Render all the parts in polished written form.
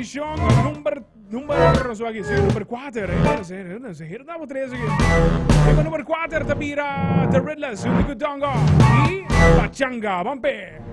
position number so aqui, number 4, não sei, hirda po 3 aqui. Iko number 4 tapira the Riddlers, Unico Dongo e Pachanga, Bampe.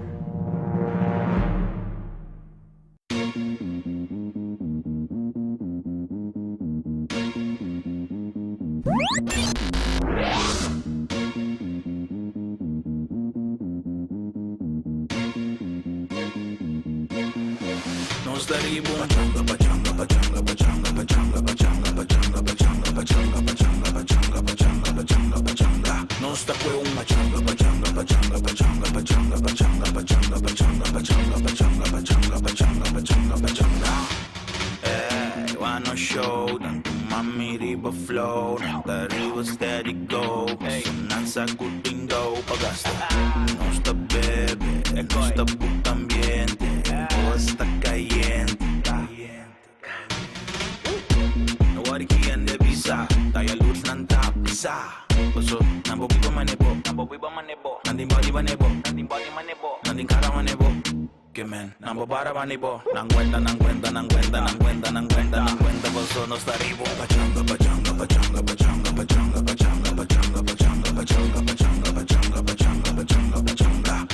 Wanna show them mami riba flow, the river steady go. Nanza cooking dough, pagaste. No está bebe, no está puta ambiente, todo está caliente. No worry quién de visa, taya luz nanta pisa. Paso, nambo pipa manebo, nanding body manebo, nanding cara manebo. Que men, nambo para manebo, nang cuenta, paso no está ribo. Pachanga,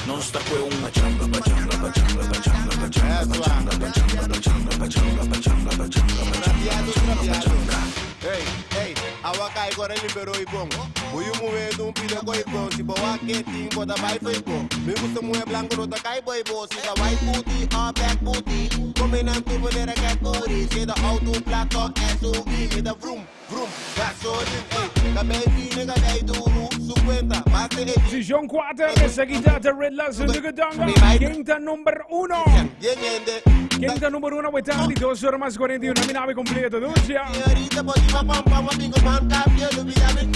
no está fue un pachanga. Hey, awaka igora libero ibong. Buyu muwe dum pide ko ibong. Si bawa ke ting ko da bai foi ko. Me gusta muwe blanco no ta kai boy bo. Si da white booty or black booty. Coming on people that got booty. Si da auto black or SUV. Me da vroom, that's all it is. Da baby nigga dai duru. Su cuenta, más de Position 4, seguida the Riddlers, Unico Dongo. Quinta number 1. Quinta number 1, Wetandi, 2 horas más 41, mi nave completa, Lucia. Señorita, pues iba pam pam, amigo, man, cambio, lo olvidame.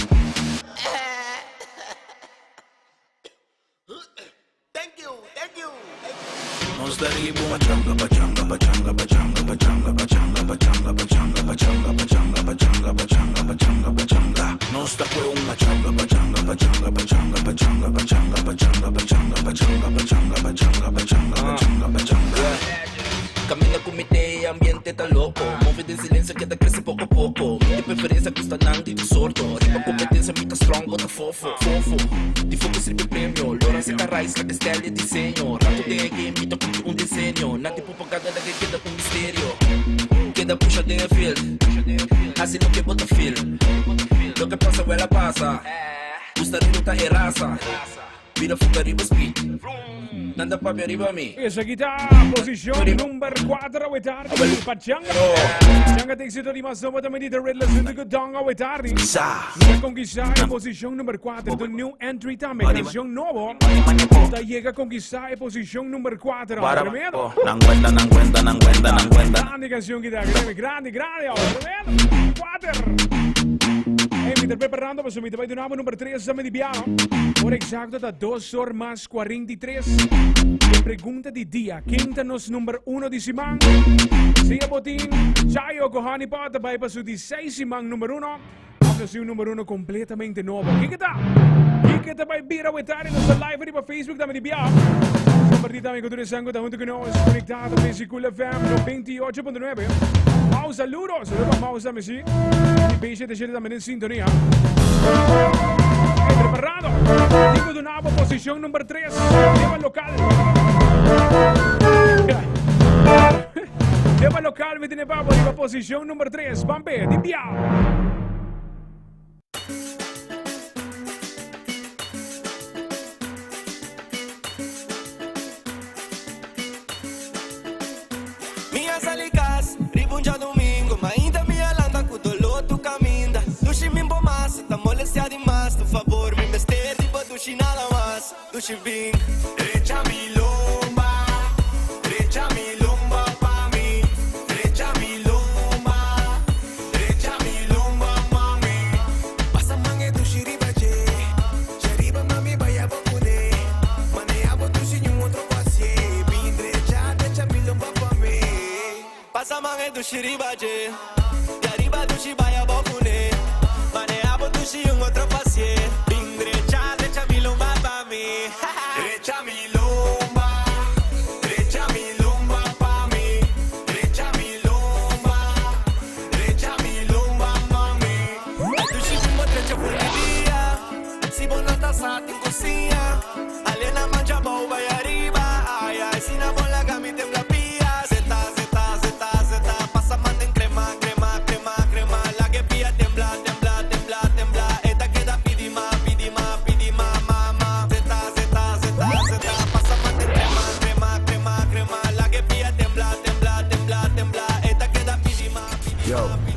Thank you. No está ribo. Pachanga. No está fue un Camina kumite, ambiente está loco. Move de silêncio que crece pouco a pouco. De preferência custa nandi de sorto. Riba competência, mica strong, bota fofo. De fogo sirve prêmio. Lora se carrais, cada style e desenho. Rato de game, mito com desenho. Na tipo pagada da que queda com mistério. Queda puxa de field. Assim não que bota feel. Lo que passa, ela passa. Gusta de luta e raça. Vira fuga riba speed. Nanda pa arriba a mí. E seguita position number 4 Wetandi Pachanga. Pachanga takes it to the Masomo también the Riddlers Unico Dongo Wetandi. Llega a conquistar en posición number 4 the new entry también canción nuevo. Esta llega a conquistar en posición number 4. Tremendo. Nang cuenta. Grande canción que da, grande. Tremendo. 4. E mi preparando para subir de nuevo number 3 também de piano. Por exacto da 2 horas más 43. De pregunta di dia. Quinta nos number 1 di Siman. Sia botin. Chayo Kohani Pata vai para su 16 Siman numero 1. Vamos a un número 1 completamente nuevo. ¿Qué tal? ¿Qué tal? Vai Bira Wetari nos live para Facebook também de piano. Compartida mi cultura sangue da junto con nos conectado a Cual FM 28.9. Mau saludos, Mau Messi. Mi peixe de también en sintonía. Preparado. Digo de nuevo, posición number 3. Lleva local. Lleva local, me tiene papo. Lleva posición number 3. Bambe, di piao. Ribunja domingo, mas ainda me alanda com dolor tu caminda. Dushi me embomassa, tá molestia demais. Por favor, me mester de dushi nada mais. Dushi bing, derecha mi lomba pa mim. Derecha mi lomba mami. Passa mangue dushi riba je, riba mami vaya bokune. Manea bo dushi um outro quase. Bing, derecha mi lomba pa mim. Passa mangue dushi riba je, riba dushi vaya bokune. Manea bo dushi um outro quase. Bing, derecha mi lomba pa mim. Derecha mi lomba pa mim. Derecha mi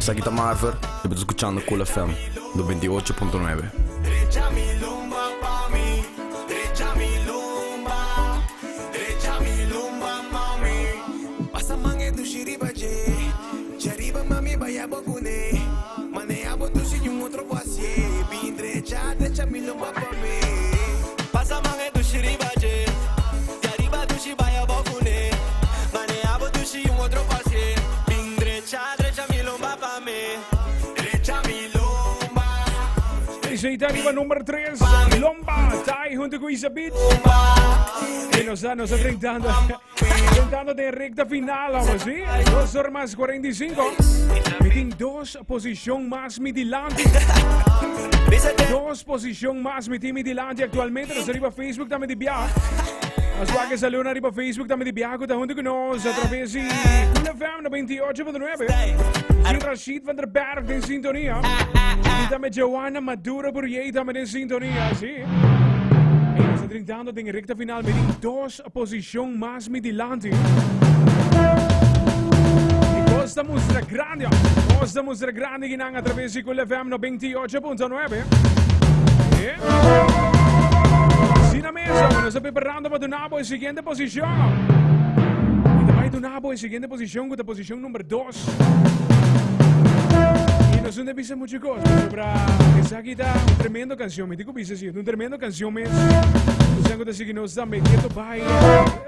Es aquí Marfer y estás escuchando Cual FM 98.9. Derecha mi lumba pa' mí, derecha mi lumba, derecha mi lumba mami. Pasa mange tu shiribaje, chariba mami vaya bokune, manea botu si un otro pasie, bin derecha mi lumba pa' mí. Pasa mange tu shiribaje, chariba tu si vaya bokune, manea botu si un otro pasie, bin derecha mi lumba pa' mí, derecha mi lumba. Deze arriba número 3, Lomba, Tai junto com Isabit. E nós estamos tentando de recta final, vamos, ¿sí? 2 horas más 45. Meting 2 posición más midilante. 2 posición más midilante actualmente. Nós arriba Facebook também de viaje. As vagas saliu na arriba Facebook também de viaje. Está junto conosco através de Cual FM 98.9. E Rashid van der Berg em sintonia. E também Joana Maduro Burrier também em sintonia, sim. E nós estamos tentando de recta final met 2 posição mais midilante. Costa Mustra Grande que não através de Cual FM 98.9. Sim na mesa, nós estamos preparando para donar a seguinte posição. E também donar a seguinte posição, com a posição número 2. E nós não devemos muita coisa sobre essa aqui tá tremendo canção, me digo isso assim, tremendo canção mesmo. Nós temos que seguir nós também, que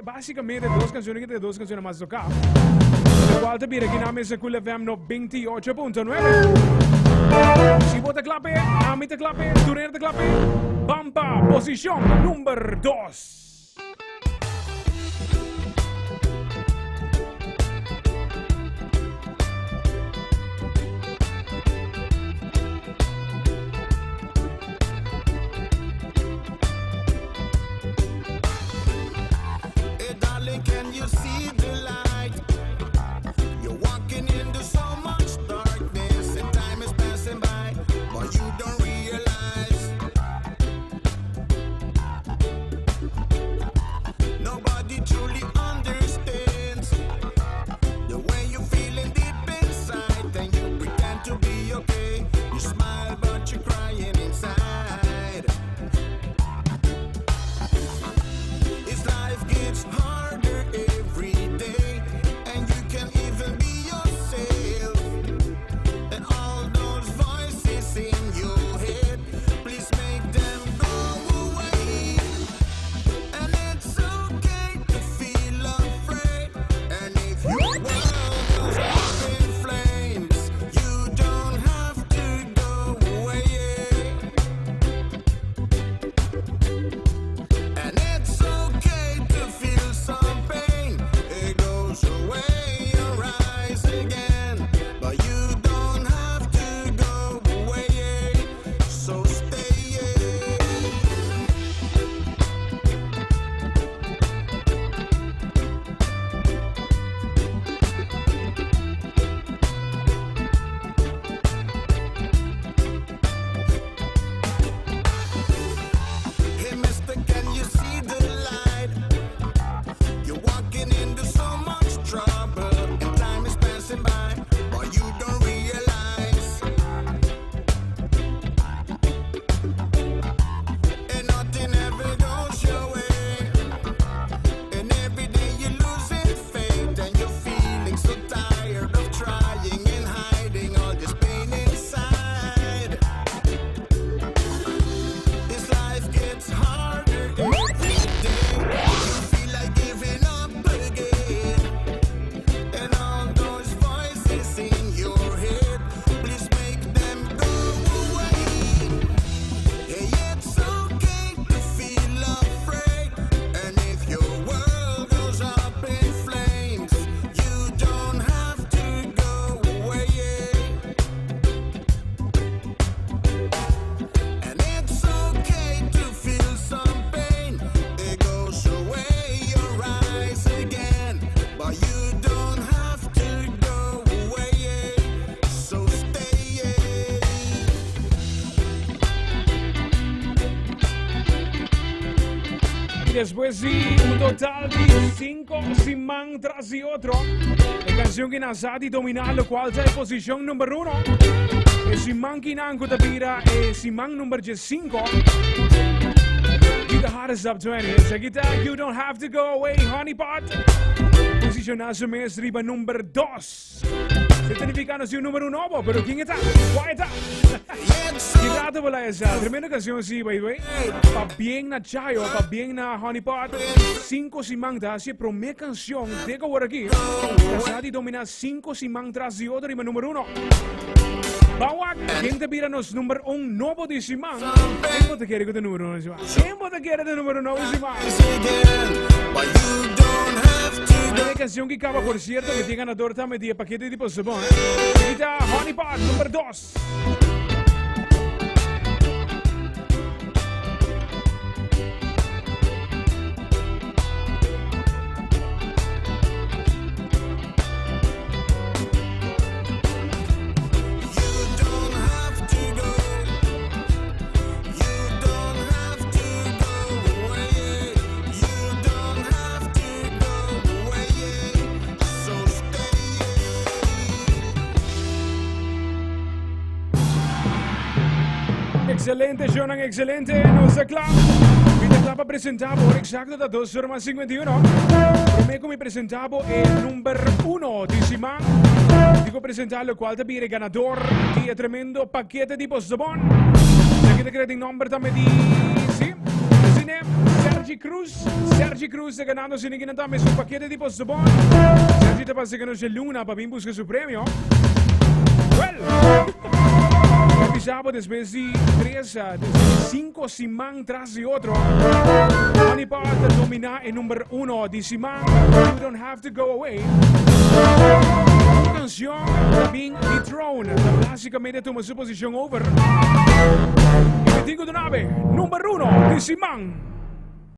basicamente 2 canções que tem 2 canções mais tocar. Igual também aqui na mesa Cual FM 98.9. Si vos te clape, a mí te clape, tu te clape, Bamba, posición número 2. Hey darling, can you see the light? You're walking into so much darkness and time is passing by, but you don't realize después sí, un total de 5 siman tras de otro. La canción que nos ha de dominar, lo cual está en posición número 1. El siman que nos ha tapira es siman número 5. Keep the hottest up 20. Seguida, You Don't Have to Go Away, Honey Pot. Posicionazo mes riba número 2. Significando si un número 1, pero ¿quién está? ¿Cuál está? ¿Qué rato por esa? Tremenda canción, sí, baby. Pa bien na Chayo, pa bien na Honey Pot. 5 simang tras si primer canción. Tengo por aquí. Casati domina 5 simang tras de otro riba número 1. Bawak, ¿quién te pira nos número 1 nuevo de simang? ¿Quién te quiere con el número 1 simang? ¿Quién te quiere de número 9 simang? Hay canción que acaba, por cierto, que tiene ganador también de paquete tipo sabón. Ahorita Honey Pot, número 2. Excelente, Jonan, excelente. Nos aclama. Mi etapa presentado por exacto de 2 horas más 51. Prometo mi presentado el número 1 de Simán. Digo presentar lo cual te pide ganador de tremendo paquete tipo sabón. Aquí te creo el nombre también de... Sí. Cine, Sergi Cruz te ganando sin ningún también su paquete tipo sabón. Sergi te pasa que no es luna para bien buscar su premio. Well. Episado después de 5 simán tras de otro. Honey Pot domina el número 1 de simán. You Don't Have to Go Away. Una canción también de Throne. Básicamente toma su posición over. Y me digo de nave, número 1 de simán.